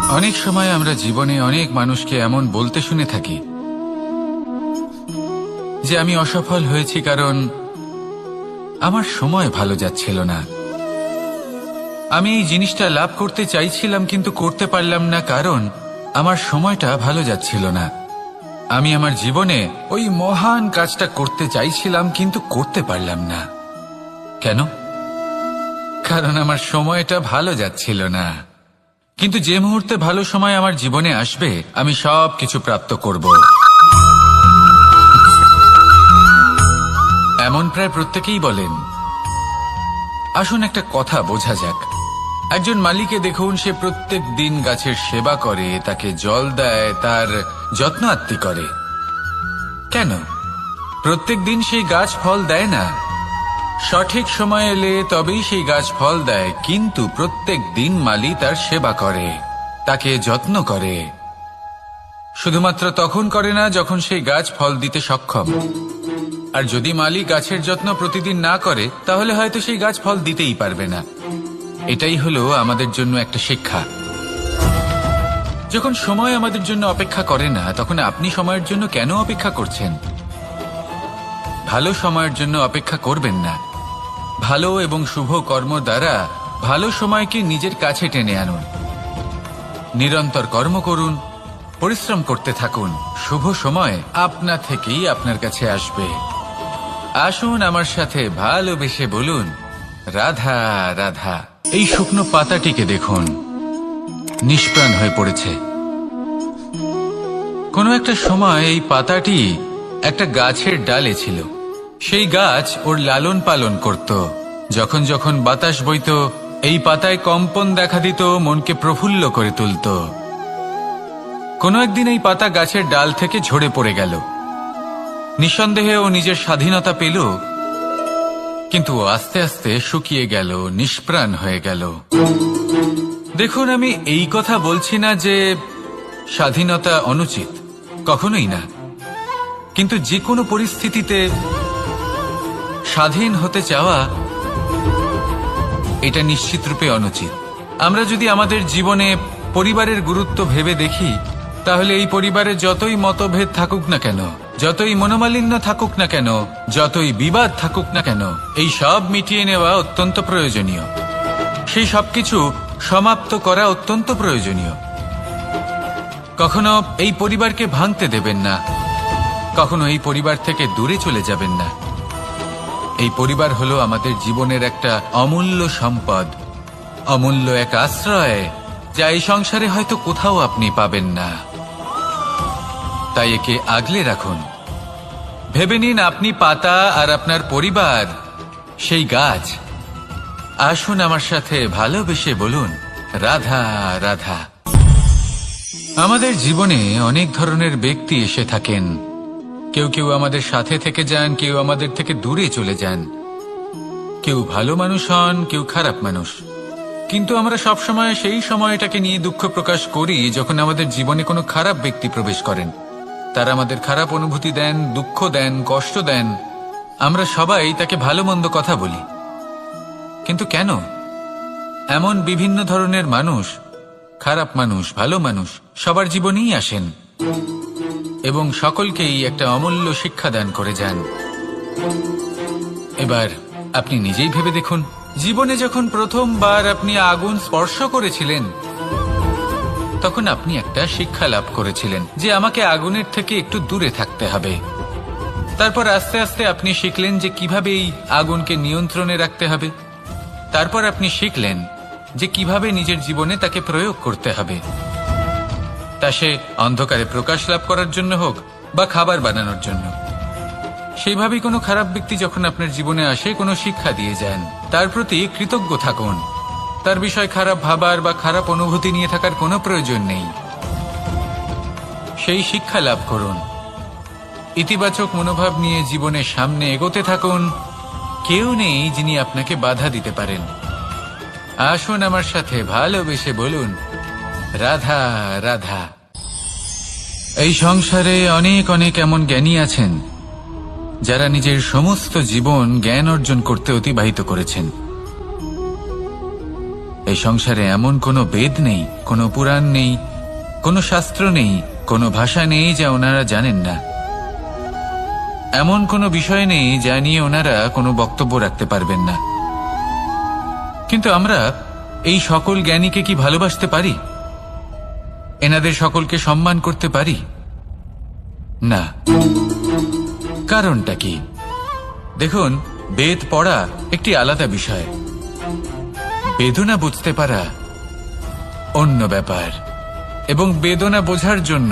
অনেক সময় আমরা জীবনে অনেক মানুষকে এমন বলতে শুনে থাকি যে আমি অসফল হয়েছি কারণ আমার সময় ভালো যাচ্ছিল না। আমি এই জিনিসটা লাভ করতে চাইছিলাম কিন্তু করতে পারলাম না কারণ আমার সময়টা ভালো যাচ্ছিল না। আমি আমার জীবনে ওই মহান কাজটা করতে চাইছিলাম কিন্তু করতে পারলাম না। কেন? কারণ আমার সময়টা ভালো যাচ্ছিল না। কিন্তু যে মুহূর্তে ভালো সময় আমার জীবনে আসবে আমি সব কিছু প্রাপ্ত করব। এমন প্রায় প্রত্যেকেই বলেন। আসুন একটা কথা বোঝা যাক। একজন মালিকে দেখুন, সে প্রত্যেক দিন গাছের সেবা করে, তাকে জল দেয়, তার যত্ন আত্তি করে। কেন? প্রত্যেক দিন সেই গাছ ফল দেয় না। সঠিক সময় এলে তবেই সেই গাছ ফল দেয়, কিন্তু প্রত্যেক দিন মালি তার সেবা করে, তাকে যত্ন করে। শুধুমাত্র তখন করে না যখন সেই গাছ ফল দিতে সক্ষম। আর যদি মালি গাছের যত্ন প্রতিদিন না করে তাহলে হয়তো সেই গাছ ফল দিতেই পারবে না। এটাই হলো আমাদের জন্য একটা শিক্ষা। যখন সময় আমাদের জন্য অপেক্ষা করে না তখন আপনি সময়ের জন্য কেন অপেক্ষা করছেন? ভালো সময়ের জন্য অপেক্ষা করবেন না। ভালো এবং শুভ কর্ম দ্বারা ভালো সময়কে নিজের কাছে টেনে আনুন। নিরন্তর কর্ম করুন, পরিশ্রম করতে থাকুন। শুভ সময় আপনা থেকেই আপনার কাছে আসবে। আসুন আমার সাথে ভালোবেসে বলুন, রাধা রাধা। এই শুকনো পাতাটিকে দেখুন, নিষ্প্রাণ হয়ে পড়েছে। কোনো একটা সময় এই পাতাটি একটা গাছের ডালে ছিল। সেই গাছ ওর লালন পালন করত। যখন যখন বাতাস বইত এই পাতায় কম্পন দেখা দিত, মনকে প্রফুল্ল করে তুলত। কোনো একদিন এই পাতা গাছের ডাল থেকে ঝরে পড়ে গেল। নিঃসন্দেহে ও নিজের স্বাধীনতা পেল, কিন্তু আস্তে আস্তে শুকিয়ে গেল, নিষ্প্রাণ হয়ে গেল। দেখুন, আমি এই কথা বলছি না যে স্বাধীনতা অনুচিত, কখনোই না। কিন্তু যে কোনো পরিস্থিতিতে স্বাধীন হতে চাওয়া এটা নিশ্চিত রূপে অনুচিত। আমরা যদি আমাদের জীবনে পরিবারের গুরুত্ব ভেবে দেখি তাহলে এই পরিবারে যতই মতভেদ থাকুক না কেন, যতই মনোমালিন্য থাকুক না কেন, যতই বিবাদ থাকুক না কেন, এই সব মিটিয়ে নেওয়া অত্যন্ত প্রয়োজনীয়। সেই সবকিছু সমাপ্ত করা অত্যন্ত প্রয়োজনীয়। কখনো এই পরিবারকে ভাঙতে দেবেন না, কখনো এই পরিবার থেকে দূরে চলে যাবেন না। এই পরিবার হলো আমাদের জীবনের একটা অমূল্য সম্পদ, অমূল্য এক আশ্রয়, যা এই সংসারে হয়তো কোথাও আপনি পাবেন না। তাই একে আগলে রাখুন। ভেবে নিন আপনি পাতা আর আপনার পরিবার সেই গাছ। আসুন আমার সাথে ভালোবেসে বলুন, রাধা রাধা। আমাদের জীবনে অনেক ধরনের ব্যক্তি এসে থাকেন। কেউ কেউ আমাদের সাথে থেকে যান, কেউ আমাদের থেকে দূরে চলে যান। কেউ ভালো মানুষ হন, কেউ খারাপ মানুষ। কিন্তু আমরা সবসময় সেই সময়টাকে নিয়ে দুঃখ প্রকাশ করি যখন আমাদের জীবনে কোনো খারাপ ব্যক্তি প্রবেশ করেন। তারা আমাদের খারাপ অনুভূতি দেন, দুঃখ দেন, কষ্ট দেন। আমরা সবাই তাকে ভালো মন্দ কথা বলি। কিন্তু কেন? এমন বিভিন্ন ধরনের মানুষ, খারাপ মানুষ, ভালো মানুষ সবার জীবনেই আসেন এবং সকলকেই একটা অমূল্য শিক্ষা দান করে যান। এবার আপনি নিজেই ভেবে দেখুন, জীবনে যখন প্রথমবার আপনি আগুন স্পর্শ করেছিলেন তখন আপনি একটা শিক্ষা লাভ করেছিলেন যে আমাকে আগুনের থেকে একটু দূরে থাকতে হবে। তারপর আস্তে আস্তে আপনি শিখলেন যে কিভাবে এই আগুনকে নিয়ন্ত্রণে রাখতে হবে। তারপর আপনি শিখলেন যে কিভাবে নিজের জীবনে তাকে প্রয়োগ করতে হবে। তা সে অন্ধকারে প্রকাশ লাভ করার জন্য হোক বা খাবার বানানোর জন্য। সেইভাবেই কোনো খারাপ ব্যক্তি যখন আপনার জীবনে আসে কোনো শিক্ষা দিয়ে যান, তার প্রতি কৃতজ্ঞ থাকুন। তার বিষয় খারাপ ভাবার বা খারাপ অনুভূতি নিয়ে থাকার কোনো প্রয়োজন নেই। সেই শিক্ষা লাভ করুন। ইতিবাচক মনোভাব নিয়ে জীবনের সামনে এগোতে থাকুন। কেউ নেই যিনি আপনাকে বাধা দিতে পারেন। আসুন আমার সাথে ভালোবেসে বলুন, রাধা রাধা। এই সংসারে অনেক অনেক এমন জ্ঞানী আছেন যারা নিজের সমস্ত জীবন জ্ঞান অর্জন করতে অতিবাহিত করেছেন এই সংসারে এমন কোনো বেদ নেই, কোনো পুরাণ নেই, কোনো শাস্ত্র নেই, কোনো ভাষা নেই যা ওনারা জানেন না। এমন কোনো বিষয় নেই যা নিয়ে ওনারা কোনো বক্তব্য রাখতে পারবেন না। কিন্তু আমরা এই সকল জ্ঞানীকে কি ভালোবাসতে পারি? এনাদের সকলকে সম্মান করতে পারি না। কারণটা কি? দেখুন, বেদ পড়া একটি আলাদা বিষয়, বেদনা বুঝতে পারা অন্য ব্যাপার। এবং বেদনা বোঝার জন্য,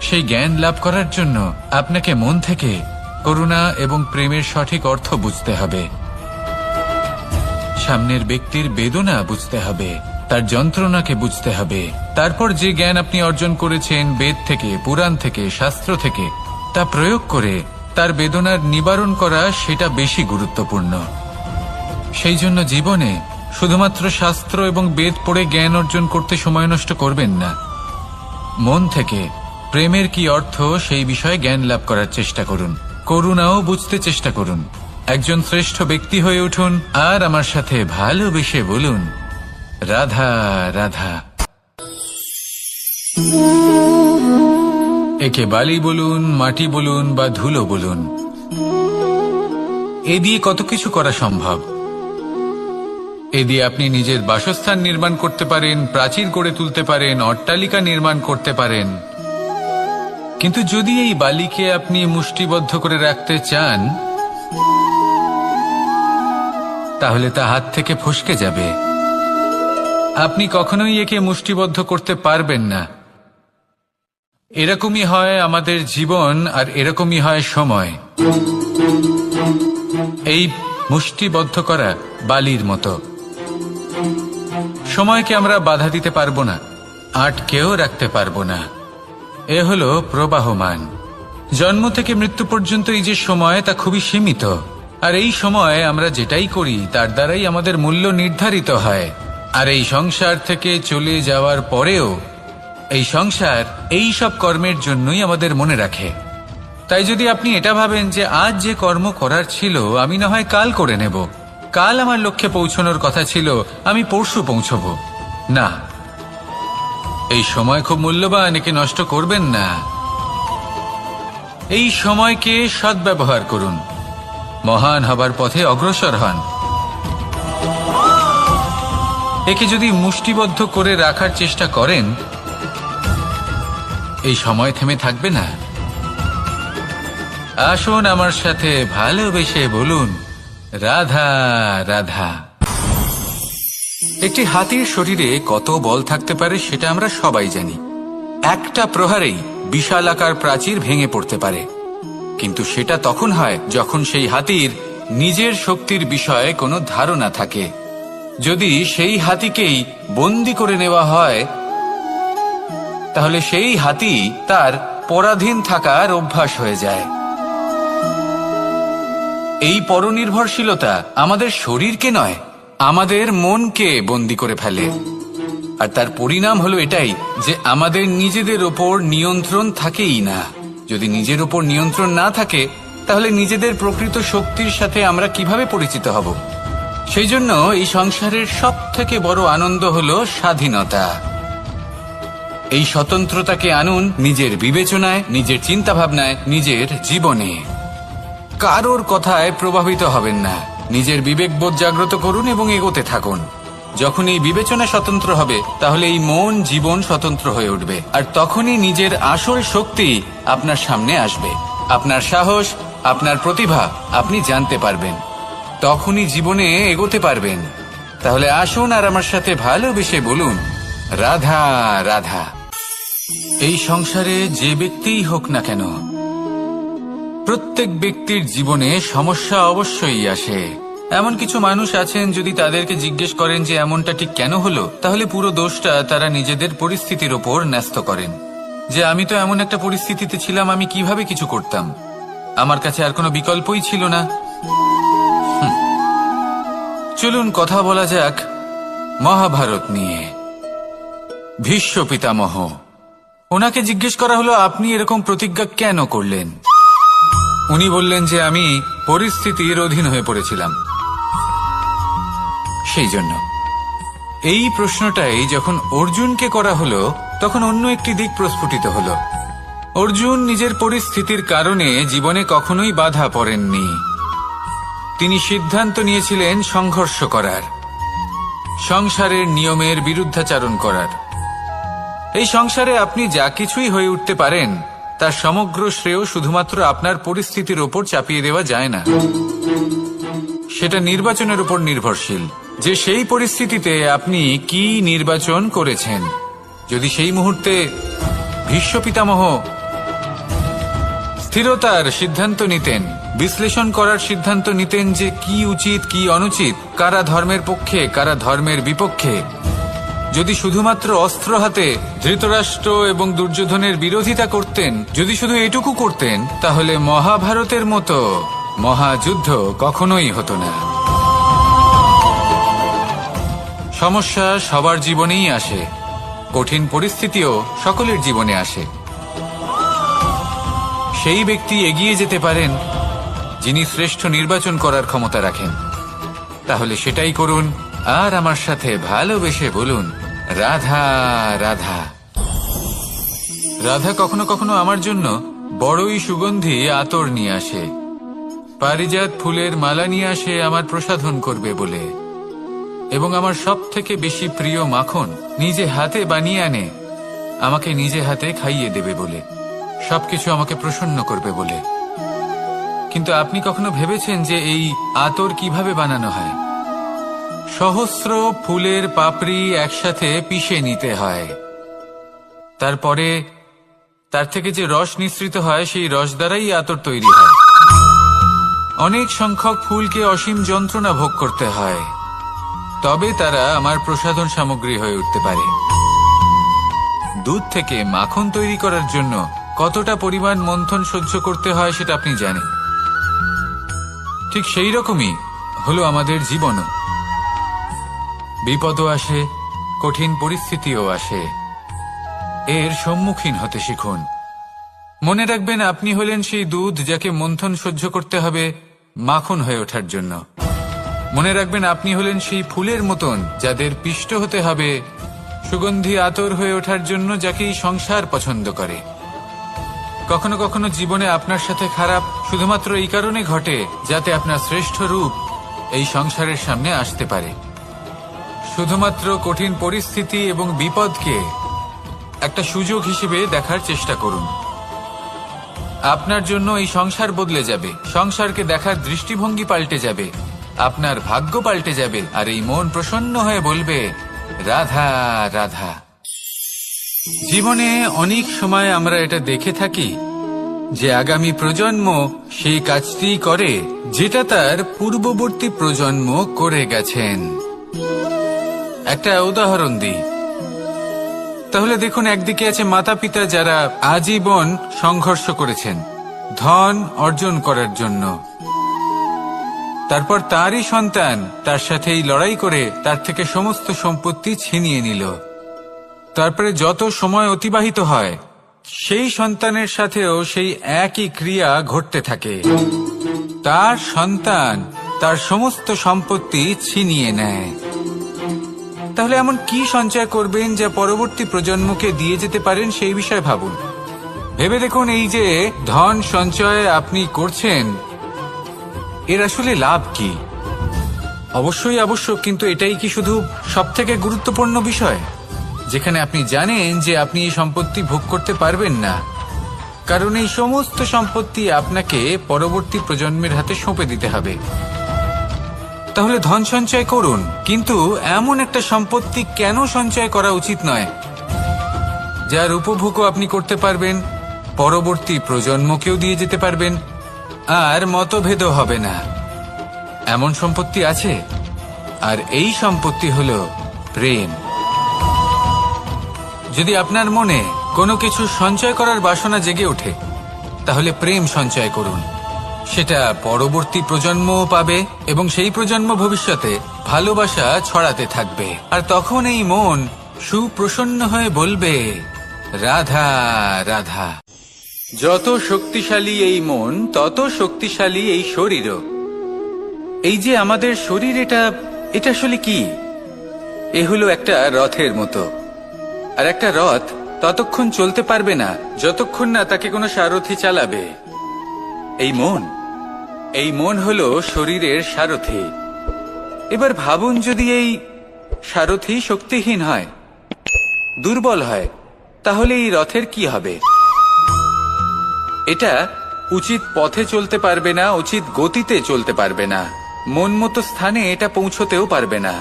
সেই জ্ঞান লাভ করার জন্য আপনাকে মন থেকে করুণা এবং প্রেমের সঠিক অর্থ বুঝতে হবে। সামনের ব্যক্তির বেদনা বুঝতে হবে, তার যন্ত্রণাকে বুঝতে হবে। তারপর যে জ্ঞান আপনি অর্জন করেছেন বেদ থেকে, পুরাণ থেকে, শাস্ত্র থেকে, তা প্রয়োগ করে তার বেদনার নিবারণ করা, সেটা বেশি গুরুত্বপূর্ণ। সেই জন্য জীবনে শুধুমাত্র শাস্ত্র এবং বেদ পড়ে জ্ঞান অর্জন করতে সময় নষ্ট করবেন না। মন থেকে প্রেমের কি অর্থ সেই বিষয়ে জ্ঞান লাভ করার চেষ্টা করুন। করুণাও বুঝতে চেষ্টা করুন। একজন শ্রেষ্ঠ ব্যক্তি হয়ে উঠুন আর আমার সাথে ভালোবেসে বলুন, রাধা রাধা। একে বালি বলুন, মাটি বলুন বা ধুলো বলুন, এ দিয়ে কত কিছু করা সম্ভব। এ দিয়ে আপনি নিজের বাসস্থান নির্মাণ করতে পারেন, প্রাচীর গড়ে তুলতে পারেন, অট্টালিকা নির্মাণ করতে পারেন। কিন্তু যদি এই বালিকে আপনি মুষ্টিবদ্ধ করে রাখতে চান, তাহলে তা হাত থেকে ফসকে যাবে। আপনি কখনোই একে মুষ্টিবদ্ধ করতে পারবেন না। এরকমই হয় আমাদের জীবন, আর এরকমই হয় সময়। এই মুষ্টিবদ্ধ করা বালির মতো। সময়কে আমরা বাধা দিতে পারবো না, আটকেও রাখতে পারবো না। এ হলো প্রবাহমান। জন্ম থেকে মৃত্যু পর্যন্ত এই যে সময়, তা খুবই সীমিত। আর এই সময় আমরা যেটাই করি তার দ্বারাই আমাদের মূল্য নির্ধারিত হয়। আর এই সংসার থেকে চলে যাওয়ার পরেও এই সংসার এই সব কর্মের জন্যই আমাদের মনে রাখে। তাই যদি আপনি এটা ভাবেন যে আজ যে কর্ম করার ছিল আমি না হয় কাল করে নেব, কাল আমার লক্ষ্যে পৌঁছানোর কথা ছিল আমি পরশু পৌঁছবো, না, এই সময় খুব মূল্যবান, একে নষ্ট করবেন না। এই সময়কে সদ্ব্যবহার করুন, মহান হবার পথে অগ্রসর হন। একে যদি মুষ্টিবদ্ধ করে রাখার চেষ্টা করেন, এই সময় থেমে থাকবে না। আসুন আমার সাথে ভালোবেসে বলুন, রাধা রাধা। একটি হাতির শরীরে কত বল থাকতে পারে সেটা আমরা সবাই জানি। একটা প্রহারেই বিশালাকার প্রাচীর ভেঙে পড়তে পারে। কিন্তু সেটা তখন হয় যখন সেই হাতির নিজের শক্তির বিষয়ে কোনো ধারণা থাকে। যদি সেই হাতিকেই বন্দি করে নেওয়া হয়, তাহলে সেই হাতি তার পরাধীন থাকার অভ্যাস হয়ে যায়। এই পরনির্ভরশীলতা আমাদের শরীরকে নয়, আমাদের মনকে বন্দি করে ফেলে। আর তার পরিণাম হলো এটাই যে আমাদের নিজেদের ওপর নিয়ন্ত্রণ থাকেই না। যদি নিজের ওপর নিয়ন্ত্রণ না থাকে, তাহলে নিজেদের প্রকৃত শক্তির সাথে আমরা কিভাবে পরিচিত হব? সেই জন্য এই সংসারের সবথেকে বড় আনন্দ হলো স্বাধীনতা। এই স্বতন্ত্রতাকে আনুন নিজের বিবেচনায়, নিজের চিন্তাভাবনায়, নিজের জীবনে। কারোর কথায় প্রভাবিত হবেন না। নিজের বিবেকবোধ জাগ্রত করুন এবং এগোতে থাকুন। যখন এই বিবেচনা স্বতন্ত্র হবে, তাহলে এই মন জীবন স্বতন্ত্র হয়ে উঠবে। আর তখনই নিজের আসল শক্তি আপনার সামনে আসবে। আপনার সাহস, আপনার প্রতিভা আপনি জানতে পারবেন। তখনই জীবনে এগোতে পারবেন। তাহলে আসুন আর আমার সাথে ভালোবেসে বলুন, রাধা রাধা। এই সংসারে যে ব্যক্তিই হোক না কেন, প্রত্যেক ব্যক্তির জীবনে সমস্যা অবশ্যই আসে। এমন কিছু মানুষ আছেন, যদি তাদেরকে জিজ্ঞেস করেন যে এমনটা ঠিক কেন হলো, তাহলে পুরো দোষটা তারা নিজেদের পরিস্থিতির ওপর ন্যস্ত করেন। যে আমি তো এমন একটা পরিস্থিতিতে ছিলাম, আমি কিভাবে কিছু করতাম, আমার কাছে আর কোনো বিকল্পই ছিল না। চলুন কথা বলা যাক মহাভারত নিয়ে। ভীষ্ম পিতামহ, ওনাকে জিজ্ঞেস করা হলো আপনি এরকম প্রতিজ্ঞা কেন করলেন? উনি বললেন যে আমি পরিস্থিতির অধীন হয়ে পড়েছিলাম, সেই জন্য। এই প্রশ্নটাই যখন অর্জুনকে করা হলো তখন অন্য একটি দিক প্রস্ফুটিত হলো। অর্জুন নিজের পরিস্থিতির কারণে জীবনে কখনোই বাধা পড়েননি। তিনি সিদ্ধান্ত নিয়েছিলেন সংঘর্ষ করার, সংসারের নিয়মের বিরুদ্ধাচারণ করার। এই সংসারে আপনি যা কিছুই হয়ে উঠতে পারেন তার সমগ্র শ্রেয় শুধুমাত্র আপনার পরিস্থিতির ওপর চাপিয়ে দেওয়া যায় না। সেটা নির্বাচনের উপর নির্ভরশীল যে সেই পরিস্থিতিতে আপনি কি নির্বাচন করেছেন। যদি সেই মুহূর্তে ভীষ্ম পিতামহ স্থিরতার সিদ্ধান্ত নিতেন, বিশ্লেষণ করার সিদ্ধান্ত নিতেন যে কি উচিত কি অনুচিত, কারা ধর্মের পক্ষে কারা ধর্মের বিপক্ষে, যদি শুধুমাত্র অস্ত্র হাতে ধৃতরাষ্ট্র এবং দুর্যোধনের বিরোধিতা করতেন, যদি শুধু এটুকু করতেন, তাহলে মহাভারতের মতো মহাযুদ্ধ কখনোই হতো না। সমস্যা সবার জীবনেই আসে, কঠিন পরিস্থিতিও সকলের জীবনে আসে। সেই ব্যক্তি এগিয়ে যেতে পারেন যিনি শ্রেষ্ঠ নির্বাচন করার ক্ষমতা রাখেন। তাহলে সেটাই করুন আর আমার সাথে ভালোবেসে বলুন, রাধা রাধা। রাধা কখনো কখনো আমার জন্য বড়ই সুগন্ধি আতর নিয়ে আসে, পারিজাত ফুলের মালা নিয়ে আসে আমার প্রসাধন করবে বলে, এবং আমার সব থেকে বেশি প্রিয় মাখন নিজে হাতে বানিয়ে আনে আমাকে নিজে হাতে খাইয়ে দেবে বলে, সবকিছু আমাকে প্রসন্ন করবে বলে। কিন্তু আপনি কখনো ভেবেছেন যে এই আতর কিভাবে বানানো হয়? সহস্র ফুলের পাপড়ি একসাথে পিষে নিতে হয়, তারপরে তার থেকে যে রস নিঃসৃত হয় সেই রস দ্বারাই আতর তৈরি হয়। অনেক সংখ্যক ফুলকে অসীম যন্ত্রণা ভোগ করতে হয়, তবে তারা আমার প্রসাধন সামগ্রী হয়ে উঠতে পারে। দুধ থেকে মাখন তৈরি করার জন্য কতটা পরিমাণ মন্থন সহ্য করতে হয় সেটা আপনি জানেন। ঠিক সেই রকমই হলো আমাদের জীবনও। বিপদও আসে, কঠিন পরিস্থিতিও আসে, এর সম্মুখীন হতে শিখুন। মনে রাখবেন, আপনি হলেন সেই দুধ যাকে মন্থন সহ্য করতে হবে মাখন হয়ে ওঠার জন্য। মনে রাখবেন, আপনি হলেন সেই ফুলের মতন যাদের পিষ্ট হতে হবে সুগন্ধি আতর হয়ে ওঠার জন্য, যাকে এই সংসার পছন্দ করে। কখনো কখনো জীবনে আপনার সাথে খারাপ শুধুমাত্র এই কারণে ঘটে যাতে আপনার শ্রেষ্ঠ রূপ এই সংসারের সামনে আসতে পারে। শুধুমাত্র কঠিন পরিস্থিতি এবং বিপদকে একটা সুযোগ হিসেবে দেখার চেষ্টা করুন। আপনার জন্য এই সংসার বদলে যাবে, সংসারকে দেখার দৃষ্টিভঙ্গি পাল্টে যাবে, আপনার ভাগ্য পাল্টে যাবে, আর এই মন প্রসন্ন হয়ে বলবে, রাধা রাধা। জীবনে অনেক সময় আমরা এটা দেখে থাকি যে আগামী প্রজন্ম সেই কাজটি করে যেটা তার পূর্ববর্তী প্রজন্ম করে গেছেন। একটা উদাহরণ দিই। তাহলে দেখুন, একদিকে আছে মাতা পিতা যারা আজীবন সংঘর্ষ করেছেন ধন অর্জন করার জন্য, তারপর তারই সন্তান তার সাথেই লড়াই করে তার থেকে সমস্ত সম্পত্তি ছিনিয়ে নিল। তারপরে যত সময় অতিবাহিত হয় সেই সন্তানের সাথেও সেই একই ক্রিয়া ঘটতে থাকে। তার সন্তান তার সমস্ত সম্পত্তি ছিনিয়ে নেয়। তাহলে এমন কি সঞ্চয় করবেন যা পরবর্তী প্রজন্মকে দিয়ে যেতে পারেন সেই বিষয়ে ভাবুন। ভেবে দেখুন, এই যে ধন সঞ্চয় আপনি করছেন এর আসলে লাভ কি? অবশ্যই আবশ্যক, কিন্তু এটাই কি শুধু সবথেকে গুরুত্বপূর্ণ বিষয় যেখানে আপনি জানেন যে আপনি এই সম্পত্তি ভোগ করতে পারবেন না, কারণ এই সমস্ত সম্পত্তি আপনাকে পরবর্তী প্রজন্মের হাতে সঁপে দিতে হবে। তাহলে ধন সঞ্চয় করুন, কিন্তু এমন একটা সম্পত্তি কেন সঞ্চয় করা উচিত নয় যার উপভোগও আপনি করতে পারবেন, পরবর্তী প্রজন্মকেও দিয়ে যেতে পারবেন, আর মতভেদও হবে না। এমন সম্পত্তি আছে, আর এই সম্পত্তি হলো প্রেম। যদি আপনার মনে কোনো কিছু সঞ্চয় করার বাসনা জেগে ওঠে, তাহলে প্রেম সঞ্চয় করুন। সেটা পরবর্তী প্রজন্মও পাবে এবং সেই প্রজন্ম ভবিষ্যতে ভালোবাসা ছড়াতে থাকবে, আর তখন এই মন সুপ্রসন্ন হয়ে বলবে, রাধা রাধা। যত শক্তিশালী এই মন, তত শক্তিশালী এই শরীরও। এই যে আমাদের শরীর, এটা আসলে কি? এ হলো একটা রথের মতো, আর একটা রথ ততক্ষণ চলতে পারবে না যতক্ষণ না তাকে কোনো সারথি চালাবে। এই মন হলো শরীরের সারথি। এবার ভাবুন, যদি এই সারথি শক্তিহীন হয়, দুর্বল হয়, তাহলে এই রথের কি হবে? এটা উচিত পথে চলতে পারবে না, উচিত গতিতে চলতে পারবে না, মন মতো স্থানে এটা পৌঁছতেও পারবে না।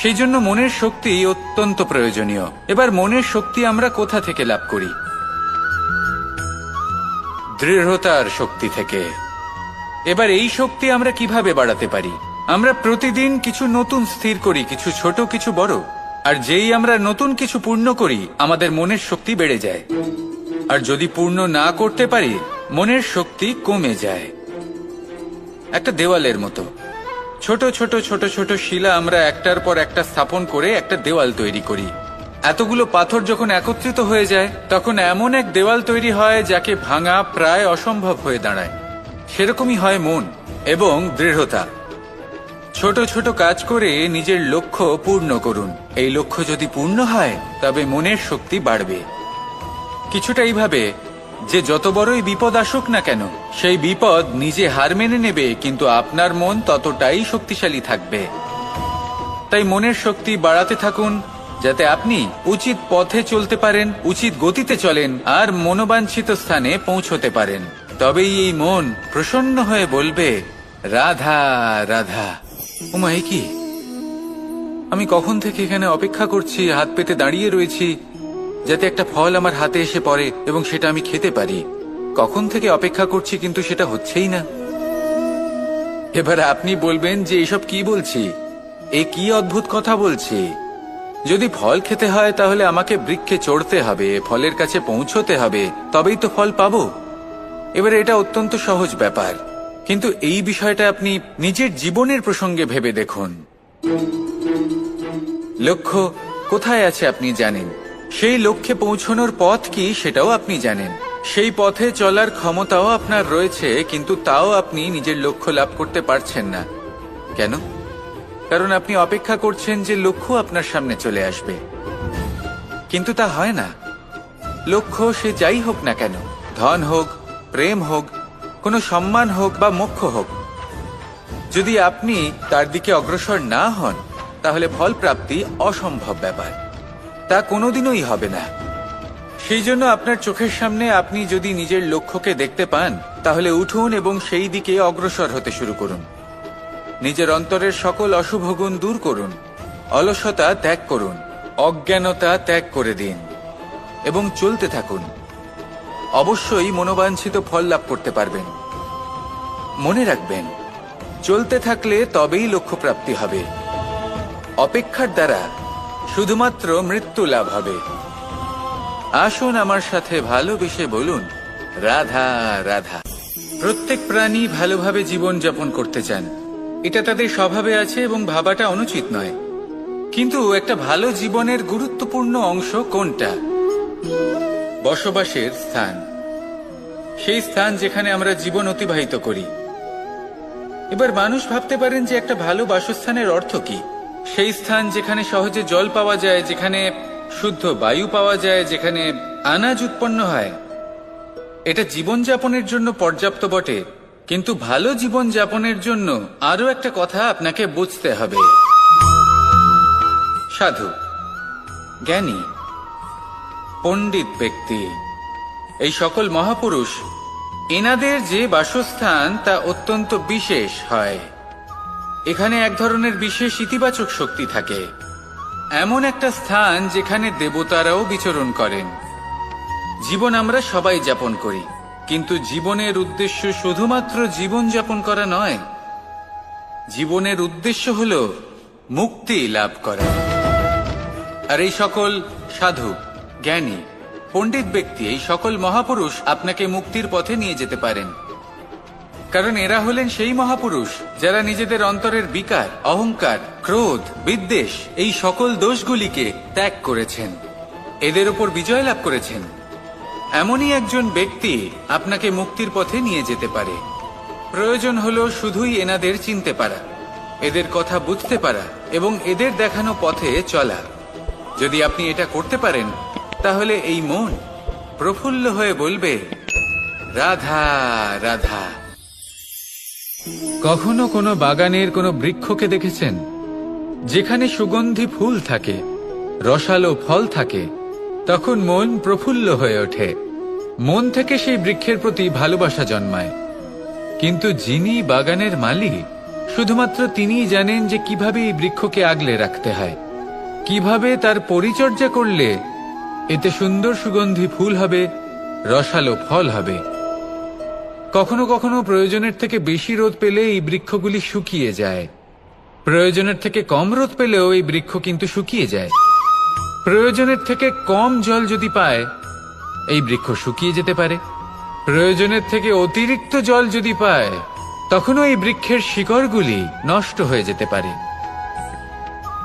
সেই জন্য মনের শক্তি অত্যন্ত প্রয়োজনীয়। এবার মনের শক্তি আমরা কোথা থেকে লাভ করি? দৃঢ়তার শক্তি থেকে। এবার এই শক্তি আমরা কিভাবে বাড়াতে পারি? আমরা প্রতিদিন কিছু নতুন স্থির করি, কিছু ছোট কিছু বড়, আর যেই আমরা নতুন কিছু পূর্ণ করি আমাদের মনের শক্তি বেড়ে যায়। আর যদি পূর্ণ না করতে পারি মনের শক্তি কমে যায়। একটা দেওয়ালের মতো ছোট ছোট ছোট ছোট শিলা আমরা একটার পর একটা স্থাপন করে একটা দেওয়াল তৈরি করি। এতগুলো পাথর যখন একত্রিত হয়ে যায় তখন এমন এক দেওয়াল তৈরি হয় যাকে ভাঙা প্রায় অসম্ভব হয়ে দাঁড়ায়। সেরকমই হয় মন এবং দৃঢ়তা। ছোট ছোট কাজ করে নিজের লক্ষ্য পূর্ণ করুন। এই লক্ষ্য যদি পূর্ণ হয় তবে মনের শক্তি বাড়বে। কিছুটা এইভাবে যে যত বড়ই বিপদ আসুক না কেন সেই বিপদ নিজে হার মেনে নেবে, কিন্তু আপনার মন ততটাই শক্তিশালী থাকবে। তাই মনের শক্তি বাড়াতে থাকুন যাতে আপনি উচিত পথে চলতে পারেন, উচিত গতিতে চলেন আর মনোবাঞ্ছিত স্থানে পৌঁছতে পারেন। তবেই এই মন প্রসন্ন হয়ে বলবে, রাধা রাধা। ওমা, এ কি? আমি কখন থেকে এখানে অপেক্ষা করছি, হাত পেতে দাঁড়িয়ে রয়েছি যাতে একটা ফল আমার হাতে এসে পড়ে এবং সেটা আমি খেতে পারি। কখন থেকে অপেক্ষা করছি কিন্তু সেটা হচ্ছেই না। এবার আপনি বলবেন যে এসব কি বলছি, এ কি অদ্ভুত কথা বলছি। যদি ফল খেতে হয় তাহলে আমাকে বৃক্ষে চড়তে হবে, ফলের কাছে পৌঁছতে হবে, তবেই তো ফল পাবো। এবারে এটা অত্যন্ত সহজ ব্যাপার, কিন্তু এই বিষয়টা আপনি নিজের জীবনের প্রসঙ্গে ভেবে দেখুন। লক্ষ্য কোথায় আছে আপনি জানেন, সেই লক্ষ্যে পৌঁছানোর পথ কি সেটাও আপনি জানেন, সেই পথে চলার ক্ষমতাও আপনার রয়েছে, কিন্তু তাও আপনি নিজের লক্ষ্য লাভ করতে পারছেন না। কেন? কারণ আপনি অপেক্ষা করছেন যে লক্ষ্য আপনার সামনে চলে আসবে, কিন্তু তা হয় না। লক্ষ্য সে যাই হোক না কেন, ধন হোক, প্রেম হোক, কোনো সম্মান হোক বা মোক্ষ হোক, যদি আপনি তার দিকে অগ্রসর না হন তাহলে ফল প্রাপ্তি অসম্ভব ব্যাপার, তা কোনোদিনই হবে না। সেই জন্য আপনার চোখের সামনে আপনি যদি নিজের লক্ষ্যকে দেখতে পান তাহলে উঠুন এবং সেই দিকে অগ্রসর হতে শুরু করুন। নিজের অন্তরের সকল অশুভ গুণ দূর করুন, অলসতা ত্যাগ করুন, অজ্ঞানতা ত্যাগ করে দিন এবং চলতে থাকুন। অবশ্যই মনোবাঞ্ছিত ফল লাভ করতে পারবেন। মনে রাখবেন, চলতে থাকলে তবেই লক্ষ্য প্রাপ্তি হবে। অপেক্ষার দ্বারা শুধুমাত্র মৃত্যু লাভ হবে। আসুন আমার সাথে ভালোবেসে বলুন, রাধা রাধা। প্রত্যেক প্রাণী ভালোভাবে জীবন যাপন করতে চান, এটা তাদের স্বভাবে আছে এবং ভাবাটা অনুচিত নয়। কিন্তু একটা ভালো জীবনের গুরুত্বপূর্ণ অংশ কোনটা? বসবাসের স্থান, সেই স্থান যেখানে আমরা জীবন অতিবাহিত করি। এবার মানুষ ভাবতে পারেন যে একটা ভালো বাসস্থানের অর্থ কি? সেই স্থান যেখানে সহজে জল পাওয়া যায়, যেখানে শুদ্ধ বায়ু পাওয়া যায়, যেখানে আনাজ উৎপন্ন হয়। এটা জীবনযাপনের জন্য পর্যাপ্ত বটে, কিন্তু ভালো জীবন যাপনের জন্য আরো একটা কথা আপনাকে বুঝতে হবে। সাধু, জ্ঞানী, পণ্ডিত ব্যক্তি, এই সকল মহাপুরুষ, এনাদের যে বাসস্থান তা অত্যন্ত বিশেষ হয়। এখানে এক ধরনের বিশেষ ইতিবাচক শক্তি থাকে, এমন একটা স্থান যেখানে দেবতারাও বিচরণ করেন। জীবন আমরা সবাই যাপন করি, কিন্তু জীবনের উদ্দেশ্য শুধুমাত্র জীবন যাপন করা নয়। জীবনের উদ্দেশ্য হল মুক্তি লাভ করা। আর এই সকল সাধু, জ্ঞানী, পণ্ডিত ব্যক্তি, এই সকল মহাপুরুষ আপনাকে মুক্তির পথে নিয়ে যেতে পারেন। কারণ এরা হলেন সেই মহাপুরুষ যারা নিজেদের অন্তরের বিকার, অহংকার, ক্রোধ, বিদ্বেষ এই সকল দোষগুলিকে ত্যাগ করেছেন, এদের উপর বিজয় লাভ করেছেন। এমনই একজন ব্যক্তি আপনাকে মুক্তির পথে নিয়ে যেতে পারে। প্রয়োজন হলো শুধুই এনাদের চিনতে পারা। এদের কথা বুঝতে পারা এবং এদের দেখানো পথে চলা। যদি আপনি এটা করতে পারেন তাহলে এই মন প্রফুল্ল হয়ে বলবে, রাধা রাধা। কখনো কোনো বাগানের কোনো বৃক্ষকে দেখেছেন যেখানে সুগন্ধি ফুল থাকে, রসালো ফল থাকে? তখন মন প্রফুল্ল হয়ে ওঠে, মন থেকে সেই বৃক্ষের প্রতি ভালোবাসা জন্মায়। কিন্তু যিনি বাগানের মালিক, শুধুমাত্র তিনিই জানেন যে কিভাবে এই বৃক্ষকে আগলে রাখতে হয়, কিভাবে তার পরিচর্যা করলে এতে সুন্দর সুগন্ধি ফুল হবে, রসালো ফল হবে। কখনো কখনো প্রয়োজনের থেকে বেশি রোদ পেলে এই বৃক্ষগুলি শুকিয়ে যায়, প্রয়োজনের থেকে কম রোদ পেলেও এই বৃক্ষ কিন্তু শুকিয়ে যায়। প্রয়োজনের থেকে কম জল যদি পায়, এই বৃক্ষ শুকিয়ে যেতে পারে। প্রয়োজনের থেকে অতিরিক্ত জল যদি পায়, তখনও এই বৃক্ষের শিকড়গুলি নষ্ট হয়ে যেতে পারে।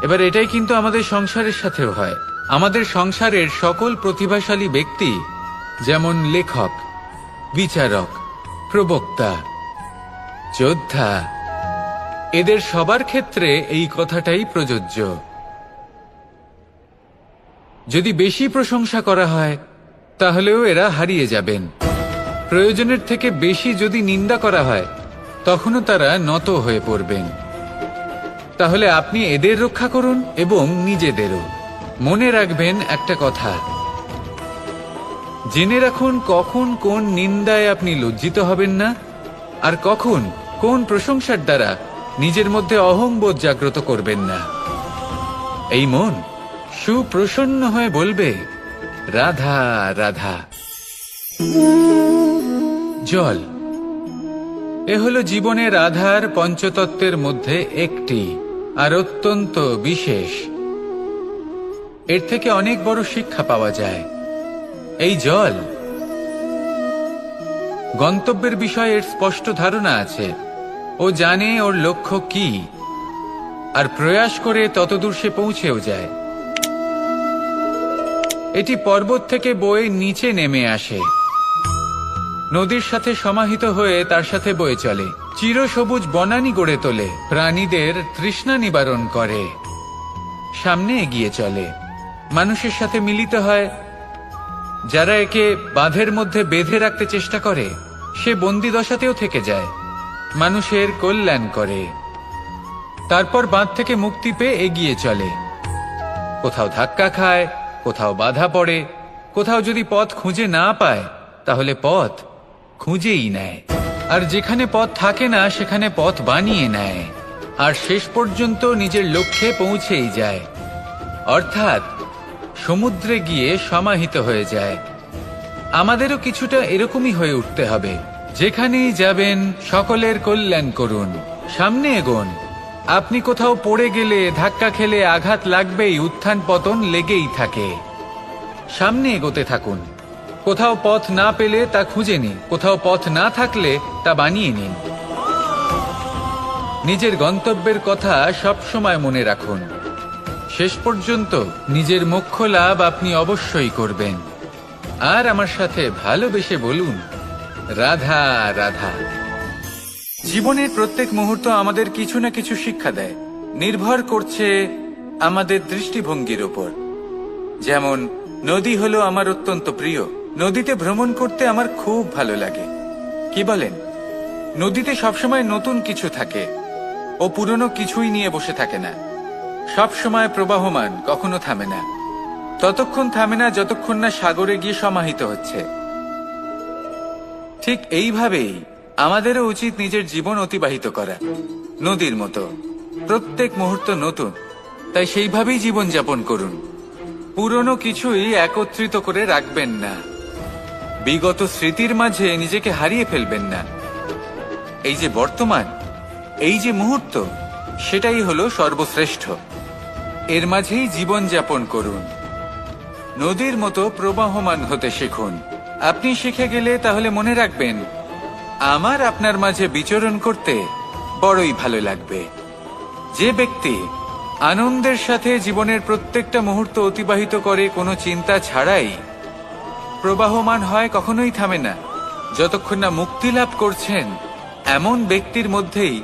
এবার এটাই কিন্তু আমাদের সংসারের সাথেও হয়। আমাদের সংসারের সকল প্রতিভাশালী ব্যক্তি, যেমন লেখক, বিচারক, প্রবক্তা, যোদ্ধা, এদের সবার ক্ষেত্রে এই কথাটাই প্রযোজ্য। যদি বেশি প্রশংসা করা হয় তাহলেও এরা হারিয়ে যাবেন। প্রয়োজনের থেকে বেশি যদি নিন্দা করা হয় তখনও তারা নত হয়ে পড়বেন। তাহলে আপনি এদের রক্ষা করুন এবং নিজেদেরও। মনে রাখবেন একটা কথা, জেনে রাখুন কখন কোন নিন্দায় আপনি লজ্জিত হবেন না, আর কখন কোন প্রশংসার দ্বারা নিজের মধ্যে অহংবোধ জাগ্রত করবেন না। এই মন সুপ্রসন্ন হয়ে বলবে, রাধা রাধা। জল এ হলো জীবনের আধার পঞ্চতত্ত্বের মধ্যে একটি, আর অত্যন্ত বিশেষ। এর থেকে অনেক বড় শিক্ষা পাওয়া যায়। এই জল গন্তব্যের বিষয়ে এর স্পষ্ট ধারণা আছে। ও জানে ওর লক্ষ্য কি, আর প্রয়াস করে ততদূর সে পৌঁছেও যায়। এটি পর্বত থেকে বয়ে নিচে নেমে আসে, নদীর সাথে সমাহিত হয়ে তার সাথে বয়ে চলে, চিরসবুজ বনানী গড়ে তোলে, প্রাণীদের তৃষ্ণা নিবারণ করে, সামনে এগিয়ে চলে, মানুষের সাথে মিলিত হয়। যারা একে বাঁধের মধ্যে বেঁধে রাখতে চেষ্টা করে, সে বন্দি দশাতেও থেকে যায়, মানুষের কল্যাণ করে। তারপর বাঁধ থেকে মুক্তি পেয়ে এগিয়ে চলে, কোথাও ধাক্কা খায়, কোথাও বাধা পড়ে, কোথাও যদি পথ খুঁজে না পায় তাহলে পথ খুঁজেই নেয়, আর যেখানে পথ থাকে না সেখানে পথ বানিয়ে নেয়, আর শেষ পর্যন্ত নিজের লক্ষ্যে পৌঁছেই যায়, অর্থাৎ সমুদ্রে গিয়ে সমাহিত হয়ে যায়। আমাদেরও কিছুটা এরকমই হয়ে উঠতে হবে। যেখানেই যাবেন সকলের কল্যাণ করুন, সামনে এগোন। আপনি কোথাও পড়ে গেলে, ধাক্কা খেলে আঘাত লাগবেই, উত্থান পতন লেগেই থাকে। সামনে এগোতে থাকুন। কোথাও পথ না পেলে তা খুঁজে নিন, কোথাও পথ না থাকলে তা বানিয়ে নিন। নিজের গন্তব্যের কথা সব সময় মনে রাখুন। শেষ পর্যন্ত নিজের মোক্ষ লাভ আপনি অবশ্যই করবেন। আর আমার সাথে ভালোবেসে বলুন, রাধা রাধা। জীবনের প্রত্যেক মুহূর্ত আমাদের কিছু না কিছু শিক্ষা দেয়, নির্ভর করছে আমাদের দৃষ্টিভঙ্গির উপর। যেমন নদী হলো আমার অত্যন্ত প্রিয়, নদীতে ভ্রমণ করতে আমার খুব ভালো লাগে। কি বলেন? নদীতে সবসময় নতুন কিছু থাকে, ও পুরনো কিছুই নিয়ে বসে থাকে না। সব সময় প্রবাহমান, কখনো থামে না। ততক্ষণ থামে না যতক্ষণ না সাগরে গিয়ে সমাহিত হচ্ছে। ঠিক এইভাবেই আমাদেরও উচিত নিজের জীবন অতিবাহিত করা, নদীর মতো। প্রত্যেক মুহূর্ত নতুন, তাই সেইভাবেই জীবন যাপন করুন। পুরনো কিছুই একত্রিত করে রাখবেন না, বিগত স্মৃতির মাঝে নিজেকে হারিয়ে ফেলবেন না। এই যে বর্তমান, এই যে মুহূর্ত, সেটাই হলো সর্বশ্রেষ্ঠ। এর মাঝেই জীবন যাপন করুন, নদীর মতো প্রবাহমান হতে শিখুন। আপনি শিখে গেলে তাহলে মনে রাখবেন, আমার আপনার মাঝে বিচরণ করতে বড়ই ভালো লাগবে। যে ব্যক্তি আনন্দের সাথে জীবনের প্রত্যেকটা মুহূর্ত অতিবাহিত করে কোনো চিন্তা ছাড়াই, প্রবাহমান হয়, কখনোই থামে না, যতক্ষণ না মুক্তি লাভ করছেন, এমন ব্যক্তির মধ্যেই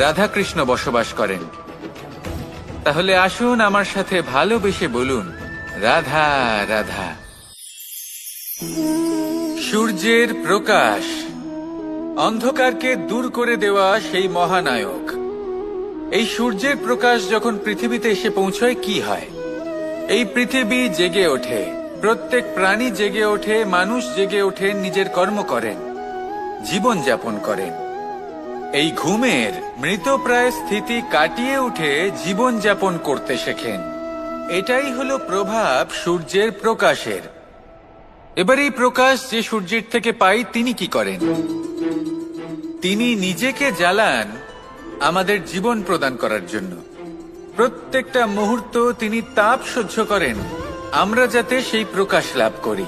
রাধাকৃষ্ণ বসবাস করেন। তাহলে আসুন আমার সাথে ভালোবেসে বলুন, রাধা রাধা। সূর্যের প্রকাশ, অন্ধকারকে দূর করে দেওয়া সেই মহানায়ক। এই সূর্যের প্রকাশ যখন পৃথিবীতে এসে পৌঁছয় কি হয়? এই পৃথিবী জেগে ওঠে, প্রত্যেক প্রাণী জেগে ওঠে, মানুষ জেগে ওঠে, নিজের কর্ম করেন, জীবন যাপন করেন। এই ঘুমের মৃতপ্রায় স্থিতি কাটিয়ে উঠে জীবন যাপন করতে শেখেন। এটাই হলো প্রভাব সূর্যের প্রকাশের। এবার এই প্রকাশ যে সূর্যের থেকে পাই তিনি কি করেন? তিনি নিজেকে জ্বালান আমাদের জীবন প্রদান করার জন্য। প্রত্যেকটা মুহূর্ত তিনি তাপ সহ্য করেন আমরা যাতে সেই প্রকাশ লাভ করি।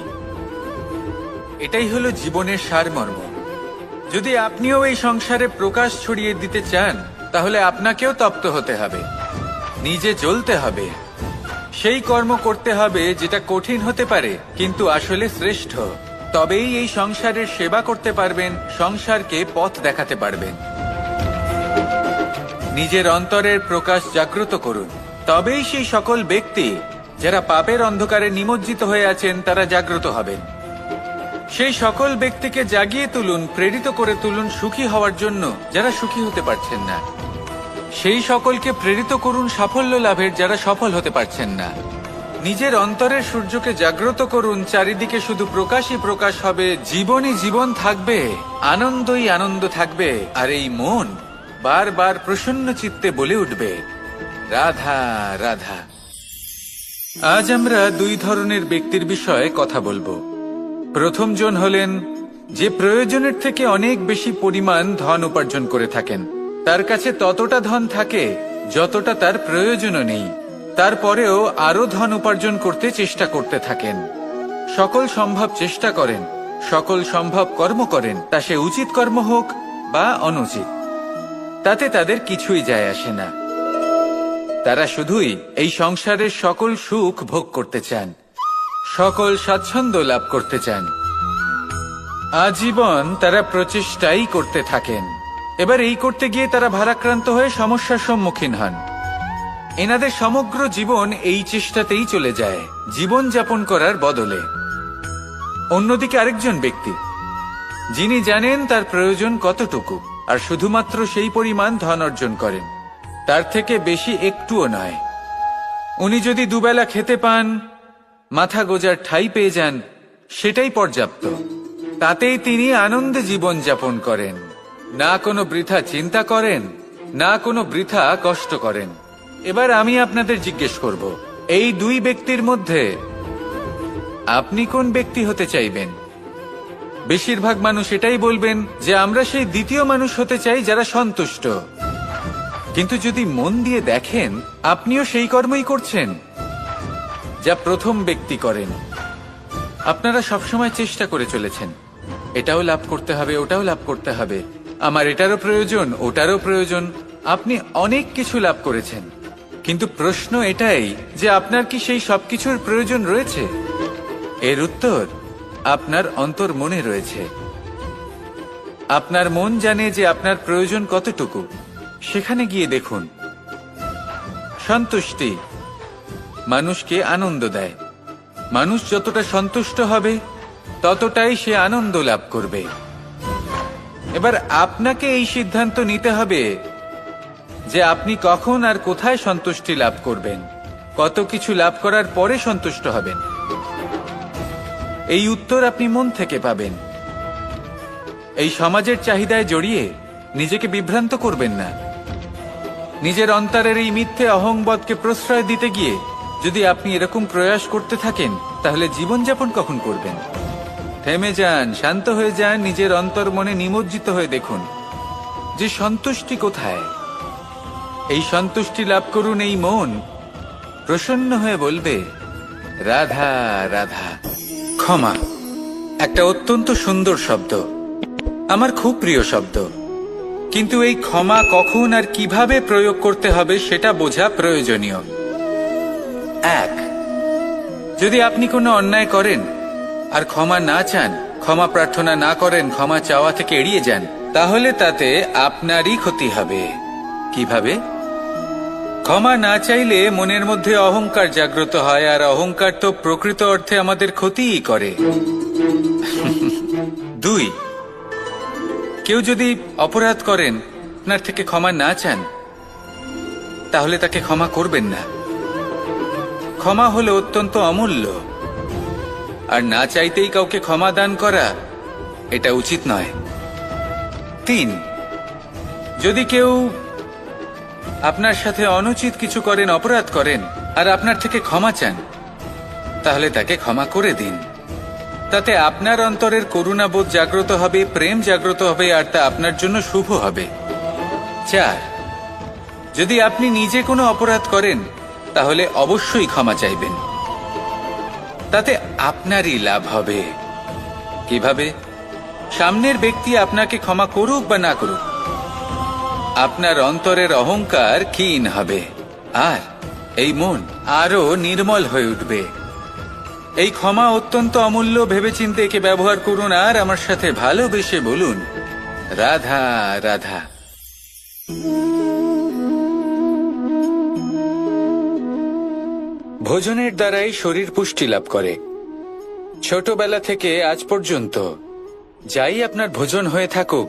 এটাই হলো জীবনের সারমর্ম। যদি আপনিও এই সংসারে প্রকাশ ছড়িয়ে দিতে চান তাহলে আপনাকেও তপ্ত হতে হবে, নিজে জ্বলতে হবে, সেই কর্ম করতে হবে যেটা কঠিন হতে পারে কিন্তু আসলে শ্রেষ্ঠ। তবেই এই সংসারের সেবা করতে পারবেন, সংসারকে পথ দেখাতে পারবেন। নিজের অন্তরের প্রকাশ জাগ্রত করুন, তবেই সেই সকল ব্যক্তি যারা পাপের অন্ধকারে নিমজ্জিত হয়ে আছেন তারা জাগ্রত হবেন। সেই সকল ব্যক্তিকে জাগিয়ে তুলুন, প্রেরিত করে তুলুন সুখী হওয়ার জন্য যারা সুখী হতে পারছেন না। সেই সকলকে প্রেরিত করুন সাফল্য লাভের যারা সফল হতে পারছেন না। নিজের অন্তরের সূর্যকে জাগ্রত করুন, চারিদিকে শুধু প্রকাশই প্রকাশ হবে, জীবনই জীবন থাকবে, আনন্দই আনন্দ থাকবে, আর এই মন বারবার প্রসন্ন চিত্তে বলে উঠবে, রাধা রাধা। আজ আমরা দুই ধরনের ব্যক্তির বিষয়ে কথা বলবো। প্রথম জন হলেন যে প্রয়োজনের থেকে অনেক বেশি পরিমাণ ধন উপার্জন করে থাকেন। তার কাছে ততটা ধন থাকে যতটা তার প্রয়োজনও নেই, তারপরেও আরো ধন উপার্জন করতে চেষ্টা করতে থাকেন। সকল সম্ভব চেষ্টা করেন, সকল সম্ভব কর্ম করেন, তা সে উচিত কর্ম হোক বা অনুচিত, তাতে তাদের কিছুই যায় আসে না। তারা শুধুই এই সংসারের সকল সুখ ভোগ করতে চান, সকল স্বাচ্ছন্দ্য লাভ করতে চান। আজীবন তারা প্রচেষ্টাই করতে থাকেন। এবার এই করতে গিয়ে তারা ভারাক্রান্ত হয়ে সমস্যার সম্মুখীন হন। এনাদের সমগ্র জীবন এই চেষ্টাতেই চলে যায়, জীবন যাপন করার বদলে। অন্যদিকে আরেকজন ব্যক্তি যিনি জানেন তার প্রয়োজন কতটুকু আর শুধুমাত্র সেই পরিমাণ ধন অর্জন করেন, তার থেকে বেশি একটুও নয়। উনি যদি দুবেলা খেতে পান, মাথা গোজার ঠাঁই পেয়ে যান, সেটাই পর্যাপ্ত। তাতেই তিনি আনন্দে জীবন যাপন করেন, না কোনো বৃথা চিন্তা করেন, না কোনো বৃথা কষ্ট করেন। এবার আমি আপনাদের জিজ্ঞেস করব, এই দুই ব্যক্তির মধ্যে আপনি কোন ব্যক্তি হতে চাইবেন? বেশিরভাগ মানুষ এটাই বলবেন যে আমরা সেই দ্বিতীয় মানুষ হতে চাই যারা সন্তুষ্ট। কিন্তু যদি মন দিয়ে দেখেন আপনিও সেই কর্মই করছেন যা প্রথম ব্যক্তি করেন। আপনারা সবসময় চেষ্টা করে চলেছেন, এটাও লাভ করতে হবে, ওটাও লাভ করতে হবে, আমার এটারও প্রয়োজন, ওটারও প্রয়োজন। আপনি অনেক কিছু লাভ করেছেন, কিন্তু প্রশ্ন এটাই যে আপনার কি সেই সবকিছুর প্রয়োজন রয়েছে? এর উত্তর আপনার অন্তর মনে রয়েছে। আপনার মন জানে যে আপনার প্রয়োজন কতটুকু। সেখানে গিয়ে দেখুন। সন্তুষ্টি মানুষকে আনন্দ দেয়। মানুষ যতটা সন্তুষ্ট হবে ততটাই সে আনন্দ লাভ করবে। এবার আপনাকে এই সিদ্ধান্ত নিতে হবে যে আপনি কখন আর কোথায় সন্তুষ্টি লাভ করবেন, কত কিছু লাভ করার পরে সন্তুষ্ট হবেন। এই উত্তর আপনি মন থেকে পাবেন। এই সমাজের চাহিদায় জড়িয়ে নিজেকে বিভ্রান্ত করবেন না। নিজের অন্তরের এই মিথ্যে অহংবোধকে প্রশ্রয় দিতে গিয়ে যদি আপনি এরকম প্রয়াস করতে থাকেন তাহলে জীবনযাপন কখন করবেন? থেমে যান, শান্ত হয়ে যান, নিজের অন্তর মনে নিমজ্জিত হয়ে দেখুন যে সন্তুষ্টি কোথায়। এই সন্তুষ্টি লাভ করুন। এই মন প্রসন্ন হয়ে বলবে, রাধা রাধা। ক্ষমা একটা অত্যন্ত সুন্দর শব্দ, আমার খুব প্রিয় শব্দ, কিন্তু এই ক্ষমা কখন আর কিভাবে প্রয়োগ করতে হবে সেটা বোঝা প্রয়োজনীয়। এক, যদি আপনি কোনো অন্যায় করেন আর ক্ষমা না চান, ক্ষমা প্রার্থনা না করেন, ক্ষমা চাওয়া থেকে এড়িয়ে যান, তাহলে তাতে আপনারই ক্ষতি হবে। কিভাবে? ক্ষমা না চাইলে মনের মধ্যে অহংকার জাগ্রত হয়, আর অহংকার তো প্রকৃত অর্থে আমাদের ক্ষতিই করে। 2, কেউ যদি অপরাধ করেন, আপনার থেকে ক্ষমা না চান, তাহলে তাকে ক্ষমা করবেন না। ক্ষমা হলো অত্যন্ত অমূল্য, আর না চাইতেই কাউকে ক্ষমা দান করা এটা উচিত নয়। 3, যদি কেউ আপনার সাথে অনুচিত কিছু করেন, অপরাধ করেন, আর আপনার থেকে ক্ষমা চান, তাহলে তাকে ক্ষমা করে দিন। তাতে আপনার অন্তরের করুণাবোধ জাগ্রত হবে, প্রেম জাগ্রত হবে, আর তা আপনার জন্য শুভ হবে। 4, যদি আপনি নিজে কোনো অপরাধ করেন, তাহলে অবশ্যই ক্ষমা চাইবেন। তাতে আপনারই লাভ হবে। কিভাবে? সামনের ব্যক্তি আপনাকে ক্ষমা করুক বা না করুক, আপনার অন্তরের অহংকার ক্ষীণ হবে, আর এই মন আরো নির্মল হয়ে উঠবে। এই ক্ষমা অত্যন্ত অমূল্য, ভেবেচিন্তে একে ব্যবহার করুন, আর আমার সাথে ভালোবেসে বলুন, রাধা রাধা। ভোজনের দ্বারাই শরীর পুষ্টি লাভ করে। ছোটবেলা থেকে আজ পর্যন্ত যাই আপনার ভোজন হয়ে থাকুক,